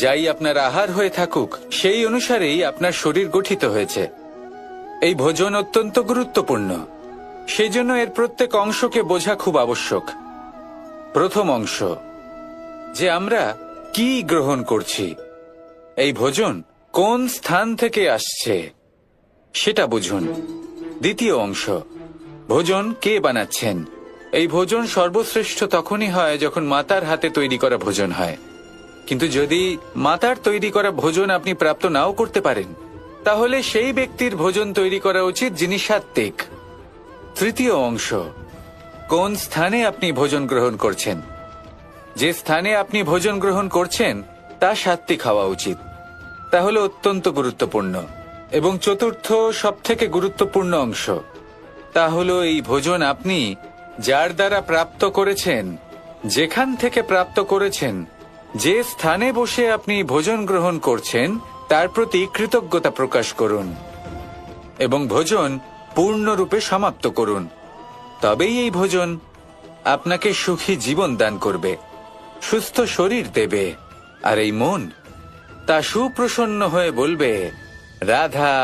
যাই আপনার আহার হয়ে থাকুক, সেই অনুসারেই আপনার শরীর গঠিত হয়েছে। এই ভোজন অত্যন্ত গুরুত্বপূর্ণ, সেই জন্য এর প্রত্যেক অংশকে বোঝা খুব আবশ্যক। প্রথম অংশ, যে আমরা কি গ্রহণ করছি, এই ভোজন কোন স্থান থেকে আসছে সেটা বুঝুন। দ্বিতীয় অংশ, ভোজন কে বানাচ্ছেন। এই ভোজন সর্বশ্রেষ্ঠ তখনই হয় যখন মাতার হাতে তৈরি করা ভোজন হয়। কিন্তু যদি মাতার তৈরি করা ভোজন আপনি প্রাপ্ত নাও করতে পারেন, তাহলে সেই ব্যক্তির ভোজন তৈরি করা উচিত যিনি সাত্ত্বিক। তৃতীয় অংশ, কোন স্থানে আপনি ভোজন গ্রহণ করছেন। যে স্থানে আপনি ভোজন গ্রহণ করছেন তা সাত্ত্বিক হওয়া উচিত। তাহলে অত্যন্ত গুরুত্বপূর্ণ। এবং চতুর্থ সবথেকে গুরুত্বপূর্ণ অংশ, তা হলো এই ভোজন আপনি যার দ্বারা প্রাপ্ত করেছেন, যেখান থেকে প্রাপ্ত করেছেন, যে স্থানে বসে আপনি ভোজন গ্রহণ করছেন, তার প্রতি কৃতজ্ঞতা প্রকাশ করুন এবং ভোজন পূর্ণরূপে সমাপ্ত করুন। তবেই এই ভোজন আপনাকে সুখী জীবন দান করবে, সুস্থ শরীর দেবে, আর এই মন তা সুপ্রসন্ন হয়ে বলবে, রাধা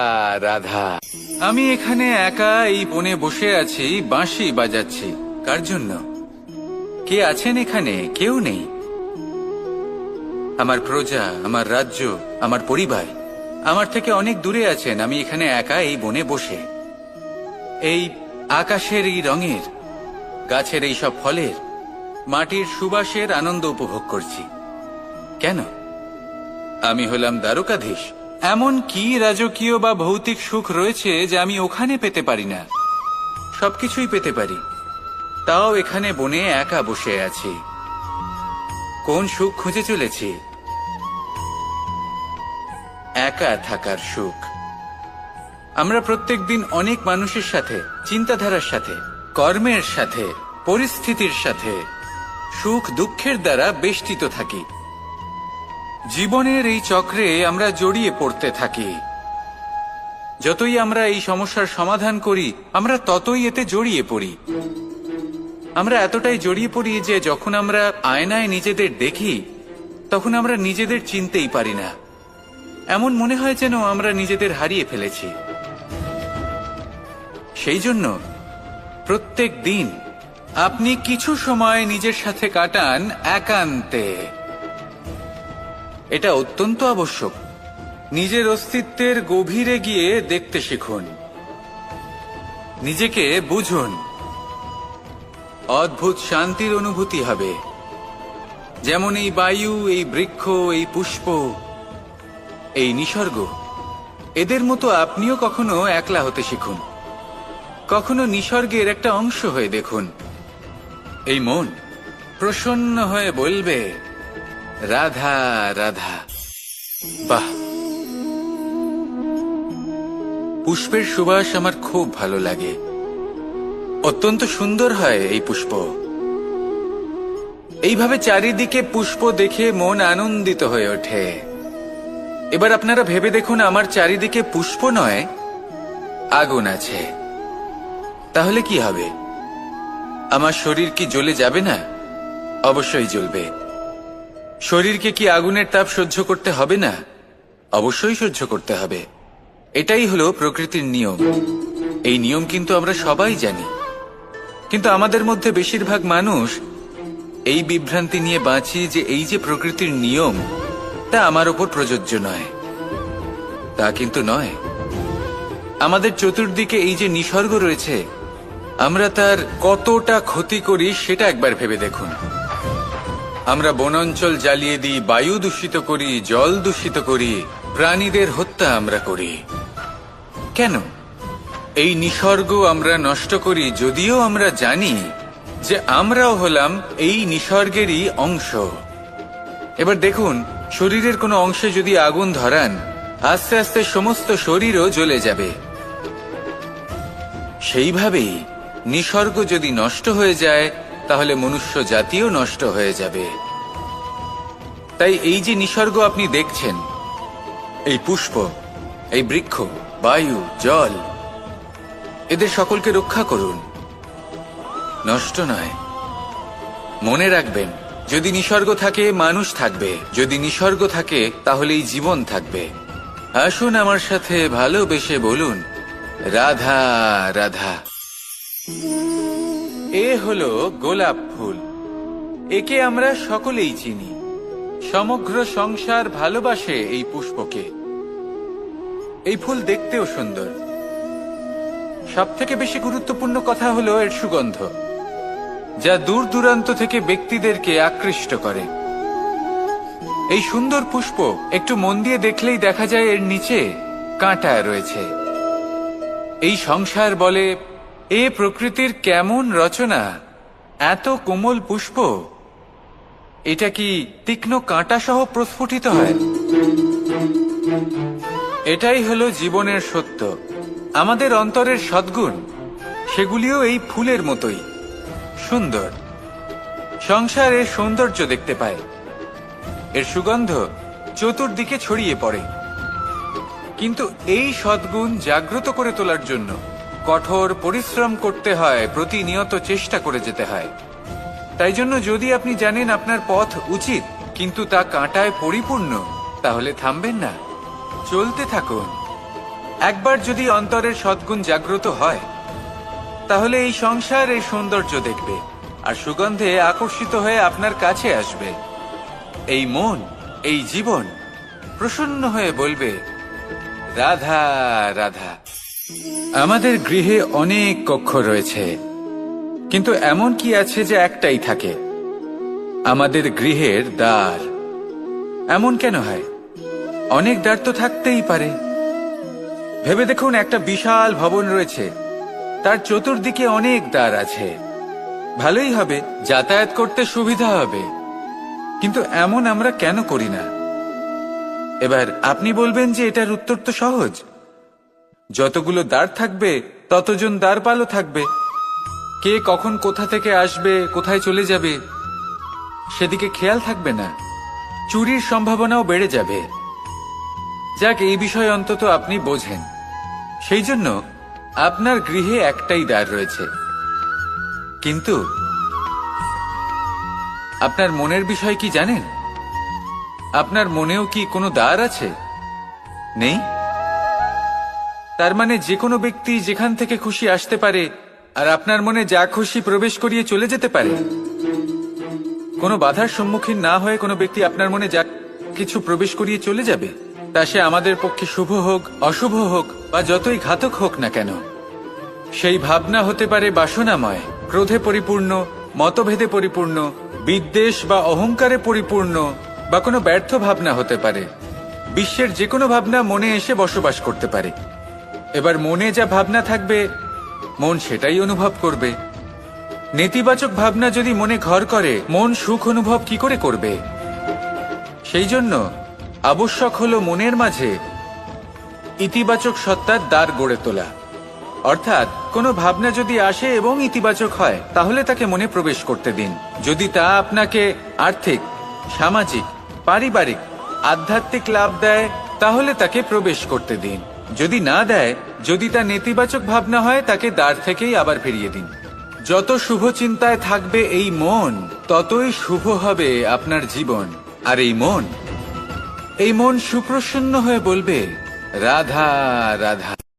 রাধা। আমি এখানে একা এই বনে বসে আছি, বাঁশি বাজাচ্ছি। কার জন্য? কে আছেন এখানে? কেউ নেই। আমার প্রজা, আমার রাজ্য, আমার পরিবার আমার থেকে অনেক দূরে আছেন। আমি এখানে একা এই বনে বসে এই আকাশের এই রঙের, গাছের এই সব ফলের, মাটির সুবাসের আনন্দ উপভোগ করছি। কেন? আমি হলাম দ্বারকাধীশ। এমন কি রাজকীয় বা ভৌতিক সুখ রয়েছে যা আমি ওখানে পেতে পারি না? সবকিছুই পেতে পারি, তাও এখানে বনে একা বসে আছি। কোন সুখ খুঁজে চলেছি? একা থাকার সুখ। আমরা প্রত্যেকদিন অনেক মানুষের সাথে, চিন্তাধারার সাথে, কর্মের সাথে, পরিস্থিতির সাথে, সুখ দুঃখের দ্বারা বেষ্টিত থাকি। জীবনের এই চক্রে আমরা জড়িয়ে পড়তে থাকি। যতই আমরা এই সমস্যার সমাধান করি, আমরা ততই এতে জড়িয়ে পড়ি। আমরা এতটাই জড়িয়ে পড়ি যে যখন আমরা আয়নায় নিজেদের দেখি, তখন আমরা নিজেদের চিনতেই পারি না। এমন মনে হয় যেন আমরা নিজেদের হারিয়ে ফেলেছি। সেই জন্য প্রত্যেক দিন আপনি কিছু সময় নিজের সাথে কাটান একান্তে। এটা অত্যন্ত আবশ্যক। নিজের অস্তিত্বের গভীরে গিয়ে দেখতে শিখুন, নিজেকে বুঝুন। অদ্ভুত শান্তির অনুভূতি হবে। যেমন এই বায়ু, এই বৃক্ষ, এই পুষ্প, এই নিসর্গ, এদের মতো আপনিও কখনো একলা হতে শিখুন। কখনো নিসর্গের একটা অংশ হয়ে দেখুন। এই মন প্রসন্ন হয়ে বলবে, রাধা রাধা। বাহ, পুষ্পের সুবাস আমার খুব ভালো লাগে। অত্যন্ত সুন্দর হয় এই পুষ্প। এইভাবে চারিদিকে পুষ্প দেখে মন আনন্দিত হয়ে ওঠে। এবার আপনারা ভেবে দেখুন, আমার চারিদিকে পুষ্প নয়, আগুন আছে। তাহলে কি হবে? আমার শরীর কি জ্বলে যাবে না? অবশ্যই জ্বলবে। শরীরকে কি আগুনের তাপ সহ্য করতে হবে না? অবশ্যই সহ্য করতে হবে। এটাই হলো প্রকৃতির নিয়ম। এই নিয়ম কিন্তু আমরা সবাই জানি, কিন্তু আমাদের মধ্যে বেশিরভাগ মানুষ এই বিভ্রান্তি নিয়ে বাঁচি যে এই যে প্রকৃতির নিয়ম, তা আমার ওপর প্রযোজ্য নয়। তা কিন্তু নয়। আমাদের চতুর্দিকে এই যে নিসর্গ রয়েছে, আমরা তার কতটা ক্ষতি করি সেটা একবার ভেবে দেখুন। আমরা বনাঞ্চল জ্বালিয়ে দিই, বায়ু দূষিত করি, জল দূষিত করি, প্রাণীদের হত্যা আমরা করি। কেন? এই নিসর্গ আমরা নষ্ট করি, যদিও আমরা জানি যে আমরাও হলাম এই নিসর্গেরই অংশ। এবার দেখুন, শরীরের কোনো অংশে যদি আগুন ধরান, আস্তে আস্তে সমস্ত শরীরও জ্বলে যাবে। সেইভাবেই নিসর্গ যদি নষ্ট হয়ে যায়, তাহলে মনুষ্য জাতিও নষ্ট হয়ে যাবে। তাই এই যে নিসর্গ আপনি দেখছেন, এই পুষ্প, এই বৃক্ষ, বায়ু, জল, এদের সকলকে রক্ষা করুন, নষ্ট নয়। মনে রাখবেন, যদি নিসর্গ থাকে মানুষ থাকবে, যদি নিসর্গ থাকে তাহলেই জীবন থাকবে। আসুন আমার সাথে ভালোবেসে বলুন, রাধা রাধা। এ হলো গোলাপ ফুল। একে আমরা সকলেই চিনি। সমগ্র সংসার ভালোবাসে এই পুষ্পকে। এই ফুল দেখতেও সুন্দর। সবথেকে বেশি গুরুত্বপূর্ণ কথা হলো এর সুগন্ধ, যা দূর দূরান্ত থেকে ব্যক্তিদেরকে আকৃষ্ট করে। এই সুন্দর পুষ্প একটু মন দিয়ে দেখলেই দেখা যায় এর নিচে কাঁটা রয়েছে। এই সংসার বলে, এ প্রকৃতির কেমন রচনা, এত কোমল পুষ্প, এটা কি তীক্ষ্ণ কাঁটা সহ প্রস্ফুটিত হয়? এটাই হলো জীবনের সত্য। আমাদের অন্তরের সদ্গুণ, সেগুলিও এই ফুলের মতোই সুন্দর। সংসার এর সৌন্দর্য দেখতে পায়, এর সুগন্ধ চতুর্দিকে ছড়িয়ে পড়ে। কিন্তু এই সদ্গুণ জাগ্রত করে তোলার জন্য কঠোর পরিশ্রম করতে হয়, প্রতিনিয়ত চেষ্টা করে যেতে হয়। তাই জন্য যদি আপনি জানেন আপনার পথ উচিত, কিন্তু তা কাঁটায় পরিপূর্ণ, তাহলে থামবেন না, চলতে থাকুন। একবার যদি অন্তরের সদ্গুণ জাগ্রত হয়, তাহলে এই সংসার এই সৌন্দর্য দেখবে আর সুগন্ধে আকর্ষিত হয়ে আপনার কাছে আসবে। এই মন, এই জীবন প্রসন্ন হয়ে বলবে, রাধা রাধা। আমাদের গৃহে অনেক কক্ষ রয়েছে, কিন্তু এমন কি আছে যে একটাই থাকে? আমাদের গৃহের দ্বার। এমন কেন হয়? অনেক দ্বার তো থাকতেই পারে। ভেবে দেখুন, একটা বিশাল ভবন রয়েছে, তার চতুর্দিকে অনেক দ্বার আছে। ভালোই হবে, যাতায়াত করতে সুবিধা হবে, কিন্তু এমন আমরা কেন করি না? এবার আপনি বলবেন যে এটার উত্তর তো সহজ। যতগুলো দ্বার থাকবে, ততজন দ্বারপালও থাকবে। কে কখন কোথা থেকে আসবে, কোথায় চলে যাবে, সেদিকে খেয়াল থাকবে না। চুরির সম্ভাবনাও বেড়ে যাবে। যাক, এই বিষয়ে অন্তত আপনি বোঝেন। সেই জন্য আপনার গৃহে একটাই দ্বার রয়েছে। কিন্তু আপনার মনের বিষয় কি জানেন? আপনার মনেও কি কোনো দ্বার আছে? নেই? তার মানে যে কোনো ব্যক্তি যেখান থেকে খুশি আসতে পারে, আর আপনার মনে যা খুশি প্রবেশ করিয়ে চলে যেতে পারে। কোনো বাধার সম্মুখীন না হয়ে কোনো ব্যক্তি আপনার মনে যা কিছু প্রবেশ করিয়ে চলে যাবে, তা সে আমাদের পক্ষে শুভ হোক, অশুভ হোক, বা যতই ঘাতক হোক না কেন। সেই ভাবনা হতে পারে বাসনাময়, ক্রোধে পরিপূর্ণ, মতভেদে পরিপূর্ণ, বিদ্বেষ বা অহংকারে পরিপূর্ণ, বা কোনো ব্যর্থ ভাবনা হতে পারে। বিশ্বের যে কোনো ভাবনা মনে এসে বসবাস করতে পারে। এবার মনে যা ভাবনা থাকবে, মন সেটাই অনুভব করবে। নেতিবাচক ভাবনা যদি মনে ঘর করে, মন সুখ অনুভব কি করে করবে? সেই জন্য আবশ্যক হলো মনের মাঝে ইতিবাচক সত্তার দ্বার গড়ে তোলা। অর্থাৎ কোনো ভাবনা যদি আসে এবং ইতিবাচক হয়, তাহলে তাকে মনে প্রবেশ করতে দিন। যদি তা আপনাকে আর্থিক, সামাজিক, পারিবারিক, আধ্যাত্মিক লাভ দেয়, তাহলে তাকে প্রবেশ করতে দিন। যদি না দেয়, যদি তা নেতিবাচক ভাবনা হয়, তাকে দ্বার থেকেই আবার ফিরিয়ে দিন। যত শুভ চিন্তায় থাকবে এই মন, ততই শুভ হবে আপনার জীবন। আর এই মন সুপ্রসন্ন হয়ে বলবে, রাধা রাধা।